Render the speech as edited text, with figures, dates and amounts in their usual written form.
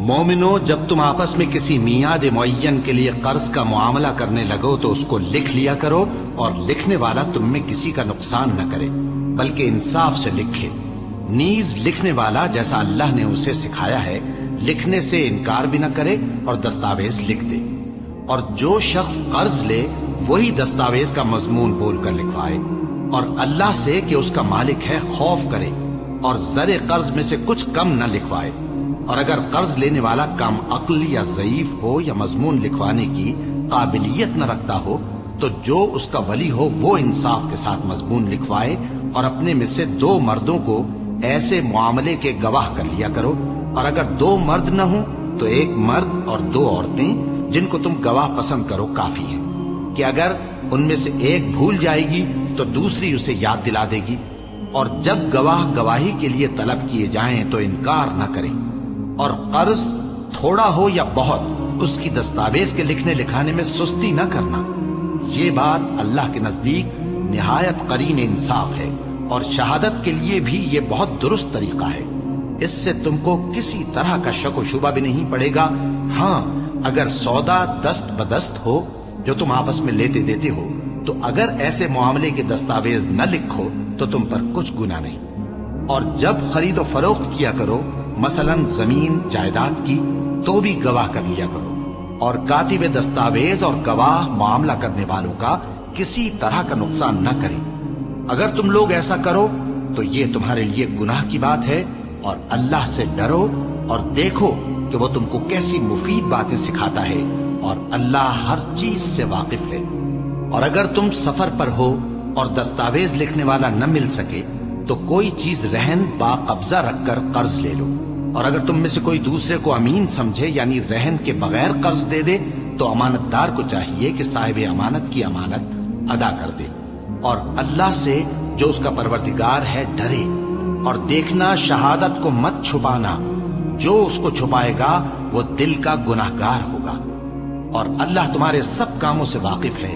مومنو، جب تم آپس میں کسی میعاد معین کے لیے قرض کا معاملہ کرنے لگو تو اس کو لکھ لیا کرو، اور لکھنے والا تم میں کسی کا نقصان نہ کرے بلکہ انصاف سے لکھے۔ نیز لکھنے والا جیسا اللہ نے اسے سکھایا ہے لکھنے سے انکار بھی نہ کرے اور دستاویز لکھ دے، اور جو شخص قرض لے وہی دستاویز کا مضمون بول کر لکھوائے، اور اللہ سے کہ اس کا مالک ہے خوف کرے، اور زر قرض میں سے کچھ کم نہ لکھوائے۔ اور اگر قرض لینے والا کم عقل یا ضعیف ہو یا مضمون لکھوانے کی قابلیت نہ رکھتا ہو تو جو اس کا ولی ہو وہ انصاف کے ساتھ مضمون لکھوائے، اور اپنے میں سے 2 مردوں کو ایسے معاملے کے گواہ کر لیا کرو، اور اگر 2 مرد نہ ہوں تو 1 مرد اور 2 عورتیں جن کو تم گواہ پسند کرو کافی ہیں، کہ اگر ان میں سے ایک بھول جائے گی تو دوسری اسے یاد دلا دے گی۔ اور جب گواہ گواہی کے لیے طلب کیے جائیں تو انکار نہ کریں، اور قرض تھوڑا ہو یا بہت اس کی دستاویز کے لکھنے لکھانے میں سستی نہ کرنا۔ یہ بات اللہ کے نزدیک نہایت قرین انصاف ہے، اور شہادت کے لیے بھی یہ بہت درست طریقہ ہے۔ اس سے تم کو کسی طرح کا شک و شبہ بھی نہیں پڑے گا۔ ہاں، اگر سودا دست بدست ہو جو تم آپس میں لیتے دیتے ہو تو اگر ایسے معاملے کے دستاویز نہ لکھو تو تم پر کچھ گناہ نہیں۔ اور جب خرید و فروخت کیا کرو، مثلا زمین جائیداد کی، تو بھی گواہ کر لیا کرو، اور کاتب دستاویز اور گواہ معاملہ کرنے والوں کا کسی طرح کا نقصان نہ کریں۔ اگر تم لوگ ایسا کرو تو یہ تمہارے لیے گناہ کی بات ہے، اور اللہ سے ڈرو اور دیکھو کہ وہ تم کو کیسی مفید باتیں سکھاتا ہے، اور اللہ ہر چیز سے واقف ہے۔ اور اگر تم سفر پر ہو اور دستاویز لکھنے والا نہ مل سکے تو کوئی چیز رہن با قبضہ رکھ کر قرض لے لو، اور اگر تم میں سے کوئی دوسرے کو امین سمجھے یعنی رہن کے بغیر قرض دے دے تو امانت دار کو چاہیے کہ صاحب امانت کی امانت ادا کر دے، اور اللہ سے جو اس کا پروردگار ہے ڈرے، اور دیکھنا شہادت کو مت چھپانا، جو اس کو چھپائے گا وہ دل کا گناہگار ہوگا، اور اللہ تمہارے سب کاموں سے واقف ہے۔